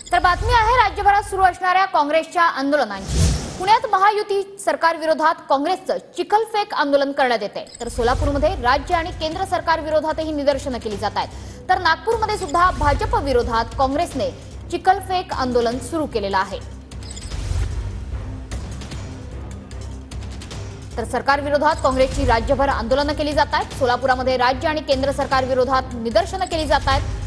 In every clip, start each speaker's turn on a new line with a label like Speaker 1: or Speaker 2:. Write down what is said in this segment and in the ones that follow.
Speaker 1: तर बातमी आहे राज्यभरात सुरू असणाऱ्या काँग्रेसच्या आंदोलनांची। पुण्यात महायुती सरकार विरोधात काँग्रेसचं चिखलफेक आंदोलन करण्यात येते, तर सोलापूरमध्ये राज्य आणि केंद्र सरकार विरोधातही निदर्शनं केली जात आहेत। तर नागपूरमध्ये सुद्धा भाजप विरोधात काँग्रेसने चिखलफेक आंदोलन सुरू केलेलं आहे। तर सरकार विरोधात काँग्रेसची राज्यभर आंदोलनं केली जात आहेत। सोलापुरामध्ये राज्य आणि केंद्र सरकार विरोधात निदर्शनं केली जात आहेत,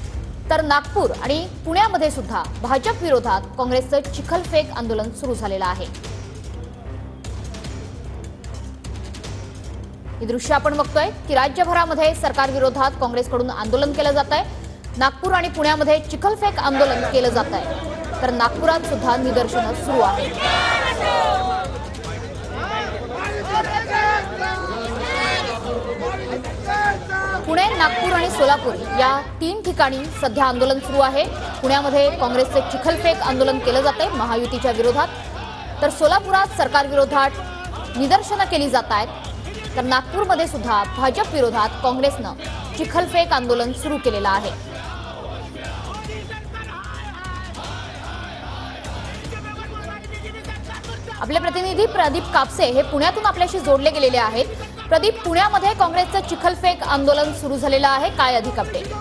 Speaker 1: तर नागपूर आणि पुण्यामध्ये सुद्धा भाजप विरोधात काँग्रेसचं चिखलफेक आंदोलन सुरू झालेलं आहे। ही दृश्य आपण बघतोय की राज्यभरामध्ये सरकार विरोधात काँग्रेसकडून आंदोलन केलं जात आहे। नागपूर आणि पुण्यामध्ये चिखलफेक आंदोलन केलं जात आहे, तर नागपुरात सुद्धा निदर्शनं सुरू आहेत। पुणे, नागपूर आणि सोलापूर या 3 ठिकाणी सध्या आंदोलन सुरू आहे। पुण्यामध्ये काँग्रेसचे चिखलफेक आंदोलन केलं जाते महायुतीच्या विरोधात, तर सोलापुरात सरकार विरोधात निदर्शनं केली जात आहेत, तर नागपूरमध्ये सुद्धा भाजप विरोधात काँग्रेसनं चिखलफेक आंदोलन सुरू केलेलं आहे। आपले प्रतिनिधी प्रदीप कापसे हे पुण्यातून आपल्याशी जोडले गेलेले आहेत। प्रदीप, पुण्यामध्ये काँग्रेसचं चिखलफेक आंदोलन सुरू झालेलं आहे, काय अधिक अपडेट?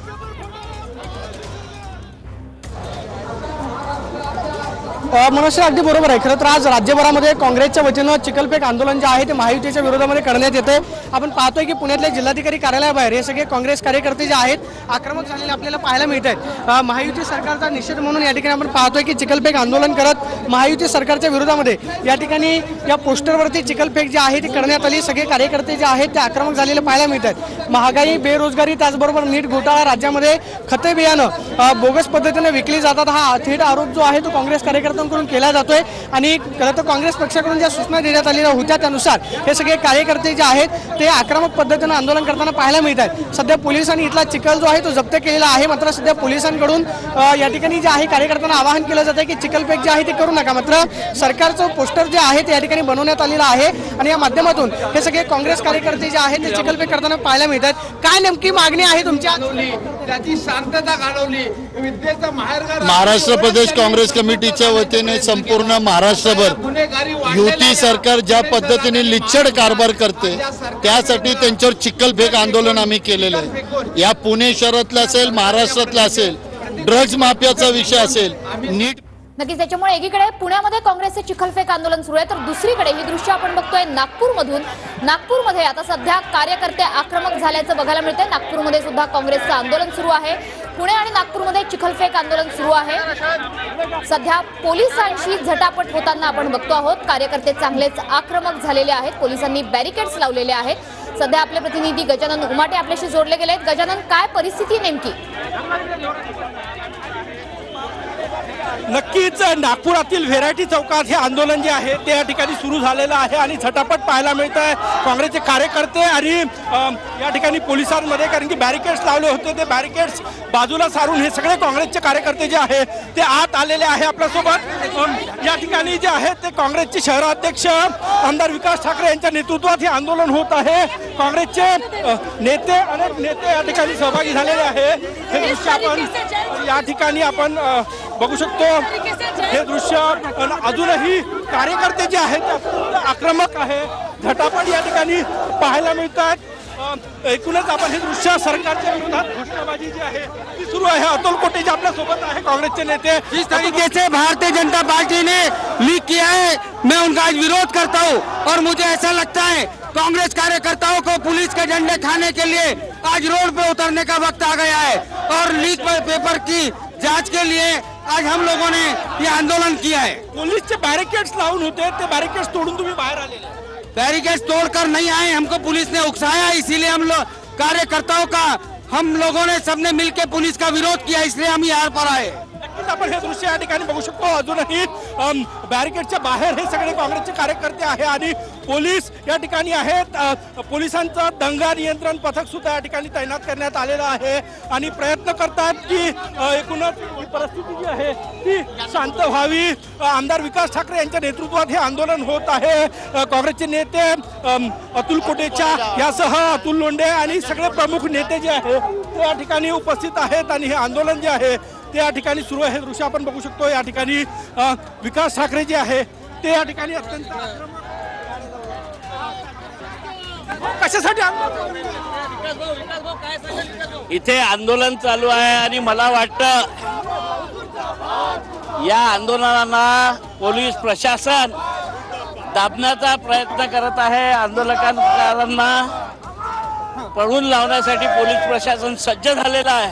Speaker 2: मनोज अगदी बरोबर आहे। खरं तर आज राज्यभरामध्ये काँग्रेसच्या वतीनं चिखलफेक आंदोलन जे आहे ते महायुतीच्या विरोधामध्ये करण्यात येते। आपण पाहतोय की पुण्यातल्या जिल्हाधिकारी कार्यालयाबाहेर हे सगळे काँग्रेस कार्यकर्ते जे आहेत आक्रमक झालेले आपल्याला पाहायला मिळत आहेत। महायुती सरकारचा निषेध म्हणून या ठिकाणी आपण पाहतोय की चिखलफेक आंदोलन करत महायुती सरकारच्या विरोधामध्ये या ठिकाणी या पोस्टरवरती चिखलफेक जी आहे ती करण्यात आली। सगळे कार्यकर्ते जे आहेत ते आक्रमक झालेले पाहायला मिळत आहेत। महागाई, बेरोजगारी, त्याचबरोबर नीट घोटाळा, राज्यामध्ये खते बियाणं बोगस पद्धतीने विकली जातात, हा थेट आरोप जो आहे तो काँग्रेस कार्यकर्त्यांकडून केला जातोय। आणि खरं तर काँग्रेस पक्षाकडून ज्या सूचना देण्यात आलेल्या होत्या त्यानुसार हे सगळे कार्यकर्ते जे आहेत ते आक्रमक पद्धतीने आंदोलन करताना पाहायला मिळत आहेत। सध्या पोलिसांनी इथला चिखल जो आहे तो जप्त केलेला आहे, मात्र सध्या पोलिसांकडून या ठिकाणी जे आहे कार्यकर्त्यांना आवाहन केलं जातं की चिखलफेक जे आहे ते करू नका। मात्र सरकारचं पोस्टर जे आहे ते या ठिकाणी बनवण्यात आलेलं आहे आणि या माध्यमातून हे सगळे काँग्रेस कार्यकर्ते जे आहेत ते चिखलफेक करताना पाहायला मिळत आहेत। काय नेमकी मागणी आहे तुमच्या?
Speaker 3: त्याची शांतता घालवली, विद्येचा माहेरघर
Speaker 4: महाराष्ट्र प्रदेश काँग्रेस कमिटीच्या वतीने संपूर्ण महाराष्ट्रभर युती सरकार ज्या पद्धतीने लिच्छड कारभार करते त्यासाठी त्यांच्यावर चिखलफेक आंदोलन आम्ही केलेलं आहे। या पुणे शहरातलं असेल, महाराष्ट्रातलं असेल, ड्रग्ज माफियाचा विषय असेल, नीट
Speaker 1: नक्कीच। त्याच्यामुळे एकीकडे पुण्यामध्ये काँग्रेसचे चिखलफेक आंदोलन सुरू आहे, तर दुसरीकडे ही दृश्य आपण बघतोय नागपूरमधून। नागपूरमध्ये आता सध्या कार्यकर्ते आक्रमक झाल्याचं बघायला मिळतंय। नागपूरमध्ये सुद्धा काँग्रेसचं आंदोलन सुरू आहे। पुणे आणि नागपूरमध्ये चिखलफेक आंदोलन सुरू आहे। सध्या पोलिसांशी झटापट होताना आपण बघतो आहोत। कार्यकर्ते चांगलेच आक्रमक झालेले आहेत, पोलिसांनी बॅरिकेड्स लावलेले आहेत। सध्या आपले प्रतिनिधी गजानन उमाटे आपल्याशी जोडले गेले आहेत। गजानन, काय परिस्थिती नेमकी?
Speaker 2: नक्कीच नागपुरातील व्हेरायटी चौकात हे आंदोलन जे आहे ते या ठिकाणी सुरू झालेलं आहे आणि झटापट पाहायला मिळत आहे। काँग्रेसचे कार्यकर्ते आणि या ठिकाणी पोलिसांमध्ये, कारण की बॅरिकेड्स लावले होते, ते बॅरिकेड्स बाजूला सारून हे सगळे काँग्रेसचे कार्यकर्ते जे आहे ते आत आलेले आहे आपल्यासोबत। या ठिकाणी जे आहे ते काँग्रेसचे शहराध्यक्ष आमदार विकास ठाकरे यांच्या नेतृत्वात हे आंदोलन होत आहे। काँग्रेसचे नेते, अनेक नेते या ठिकाणी सहभागी झालेले आहे। हे दृश्य आपण या ठिकाणी आपण बघू शकतो। हे दृश्य अजूनही कार्यकर्ते जे आहेत ते आक्रमक आहे, झटापट या ठिकाणी पाहायला मिळतात। एकूणच आपण हे दृश्य सरकारच्या विरोधात घोषणाबाजी जी आहे ती सुरू आहे। अतुल कोटे जे आपल्या सोबत आहे, काँग्रेसचे नेते।
Speaker 5: जिस तरीके से भारतीय जनता पार्टी ने लीक किया है, मैं उनका आज विरोध करता हूँ और मुझे ऐसा लगता है कांग्रेस कार्यकर्ताओं को पुलिस के झंडे खाने के लिए आज रोड पे उतरने का वक्त आ गया है और लीक पेपर की जांच के लिए आज हम लोगों ने ये आंदोलन किया है।
Speaker 2: पोलीसचे बॅरिकेड्स लावून होते, ते बॅरिकेड्स तोडून तुम्ही बाहेर आलेले?
Speaker 5: बैरिकेड्स तोड़कर नहीं आए, हमको पुलिस ने उकसाया, इसीलिए हम लोग कार्यकर्ताओं का हम लोगों ने सबने मिलकर पुलिस का विरोध किया, इसलिए हम यहाँ पर आए।
Speaker 2: नक्कीच आपण हे दृश्य या ठिकाणी बघू शकतो। अजूनही बॅरिकेडच्या बाहेर हे सगळे काँग्रेसचे कार्यकर्ते आहे आणि पोलीस या ठिकाणी आहेत। पोलिसांचं दंगा नियंत्रण पथक सुद्धा या ठिकाणी तैनात करण्यात आलेलं आहे आणि प्रयत्न करतात की एकूणच ही परिस्थिती जी आहे ती शांत व्हावी। आमदार विकास ठाकरे यांच्या नेतृत्वात हे आंदोलन होत आहे। काँग्रेसचे नेते अतुल कोटेचा यासह अतुल लोंढे आणि सगळे प्रमुख नेते जे आहेत ते या ठिकाणी उपस्थित आहेत आणि हे आंदोलन जे आहे
Speaker 6: ते या ठिकाणी सुरू आहे. दृश्य आपण बघू शकतो. या ठिकाणी विकास ठाकरे जे आहे ते या ठिकाणी अत्यंत कशासाठी
Speaker 7: इथे आंदोलन चालू आहे आणि मला वाटतं या आंदोलनाला पोलीस प्रशासन दाबण्याचा प्रयत्न करत आहे. आंदोलकांना पळून लावण्यासाठी पोलीस प्रशासन सज्ज झालेलं आहे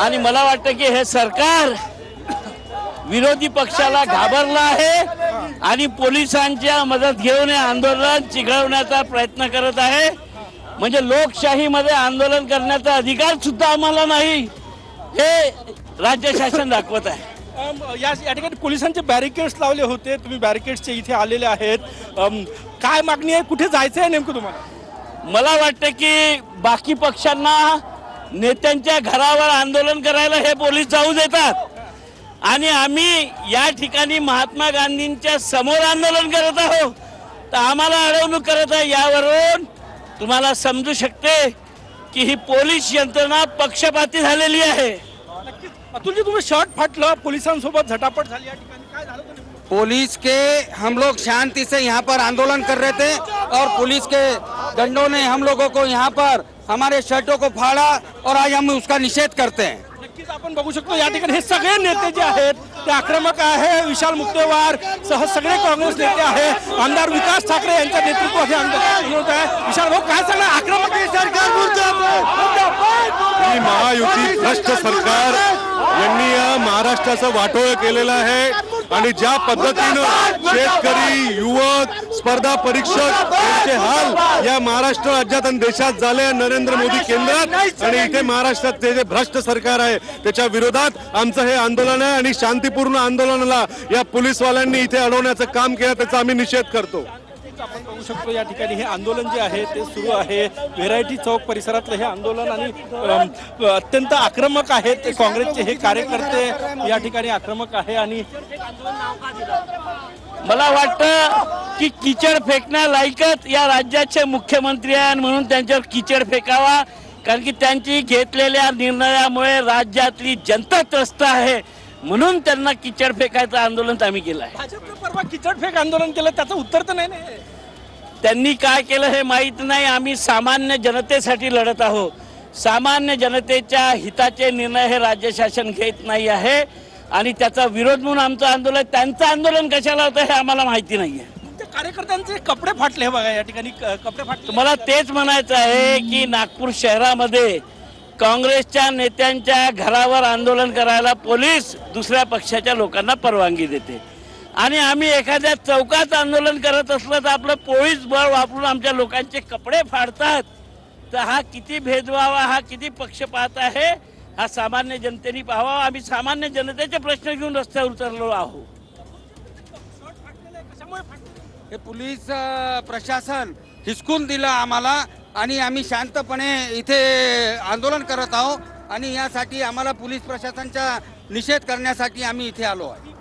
Speaker 7: आणि मला वाटतं की हे सरकार विरोधी पक्षाला घाबरलं आहे आणि पोलिसांच्या मदत घेऊन हे आंदोलन चिघळवण्याचा प्रयत्न करत आहे. म्हणजे लोकशाहीमध्ये आंदोलन करण्याचा अधिकार सुद्धा आम्हाला नाही हे राज्य शासन दाखवत आहे.
Speaker 6: या ठिकाणी पोलिसांचे बॅरिकेड्स लावले होते. तुम्ही बॅरिकेड्सचे इथे आलेले आहेत. काय मागणी आहे? कुठे जायचं आहे नेमकं तुम्हाला?
Speaker 7: मला वाटतं की बाकी पक्षांना नेत्यांच्या घरावर आंदोलन करायला हे पोलीस जाऊ देतात आणि आम्ही या ठिकाणी महात्मा गांधींच्या समोर आंदोलन करत आहोत तर आम्हाला अडवणूक करत आहे. यावरून तुम्हाला समजू शकते की ही पोलीस यंत्रणा पक्षपाती झालेली आहे.
Speaker 6: अतुलजी, तुम्ही शर्ट फाटलं, पोलिसांसोबत झटापट झाली, या ठिकाणी काय झालं?
Speaker 5: पुलिस के हम लोग शांति से यहाँ पर आंदोलन कर रहे थे और पुलिस के दंडों ने हम लोगों को यहाँ पर हमारे शर्टों को फाड़ा और आज हम उसका निषेध करते हैं.
Speaker 6: नक्कीच आपण बघू शकतो या ठिकाणी हे सगळे नेते जे आहेत ते आक्रमक आहे. विशाल मुक्तेवार सह सगळे काँग्रेस नेते आहे. आमदार विकास ठाकरे यांच्या नेतृत्वात हे आंदोलन होत आहे. विशाल भाऊ, काय सांगणार? आक्रमक सरकार
Speaker 8: ही महायुती भ्रष्ट सरकार यांनी या महाराष्ट्राचं वाटोळं केलेलं आहे आणि ज्या पद्धतीनं शेतकरी, युवक, स्पर्धा परीक्षक यांचे हाल या महाराष्ट्र राज्यात आणि देशात झाले, नरेंद्र मोदी केंद्रात आणि इथे महाराष्ट्रात ते जे भ्रष्ट सरकार आहे त्याच्या विरोधात आमचं हे आंदोलन आहे आणि शांतिपूर्ण आंदोलनाला या पोलीसवाल्यांनी इथे अडवण्याचं काम केलं त्याचा आम्ही निषेध करतो.
Speaker 6: आपण बघू शकतो या ठिकाणी हे आंदोलन जे आहे ते सुरू आहे. व्हेरायटी चौक परिसरातलं हे आंदोलन आणि अत्यंत आक्रमक आहेत. ते काँग्रेसचे हे कार्यकर्ते या ठिकाणी आक्रमक आहे आणि
Speaker 7: मला वाटतं की किचड फेकण्यालायकच या राज्याचे मुख्यमंत्री आहे म्हणून त्यांच्यावर किचड फेकावा, कारण की त्यांची घेतलेल्या निर्णयामुळे राज्यातली जनता त्रस्त आहे म्हणून त्यांना किचड फेकायचं आंदोलन आम्ही केलं आहे.
Speaker 6: भाजपनं परवा किचड फेक आंदोलन केलं, त्याचं उत्तर तर नाही ना.
Speaker 7: त्यांनी काय केलं हे माहीत नाही. आम्ही सामान्य जनतेसाठी लढत आहोत. सामान्य जनतेच्या हिताचे निर्णय हे राज्य शासन घेत नाही आहे आणि त्याचा विरोध म्हणून आमचं आंदोलन. त्यांचं आंदोलन कशाला होतं हे आम्हाला माहिती नाही आहे.
Speaker 6: कार्यकर्त्यांचे कपडे फाटले बघा, या ठिकाणी कपडे फाटले.
Speaker 7: तुम्हाला तेच म्हणायचं आहे की नागपूर शहरामध्ये काँग्रेसच्या नेत्यांच्या घरावर आंदोलन करायला पोलीस दुसऱ्या पक्षाच्या लोकांना परवानगी देते आणि आम्ही एखाद्या चौकात आंदोलन करत असलं तर आपलं पोलीस बळ वापरून आमच्या लोकांचे कपडे फाडतात. तर हा किती भेदभाव, हा किती पक्षपात आहे हा सामान्य जनतेने पाहावा. आम्ही सामान्य जनतेचे प्रश्न घेऊन रस्त्यावर उतरलो आहोत.
Speaker 5: हे पोलीस प्रशासन हिसकून दिलं आम्हाला आणि आम्ही शांतपणे इथे आंदोलन करत आहोत आणि यासाठी आम्हाला पोलीस प्रशासनाचा निषेध करण्यासाठी आम्ही इथे आलो आहे.